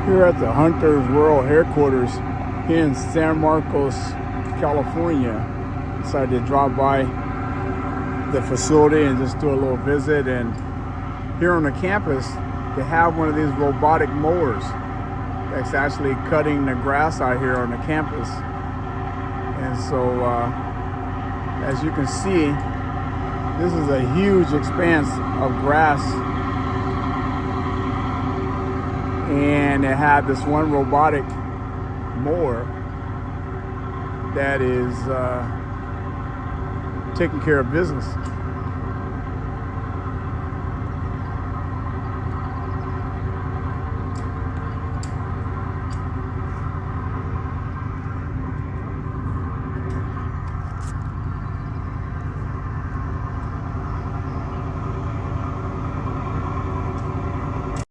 Here at the Hunters World Headquarters here in San Marcos, California. Decided to drop by the facility and just do a little visit. And here on the campus, they have one of these robotic mowers that's actually cutting the grass out here on the campus. And so, as you can see, this is a huge expanse of grass. And it had this one robotic mower that is taking care of business.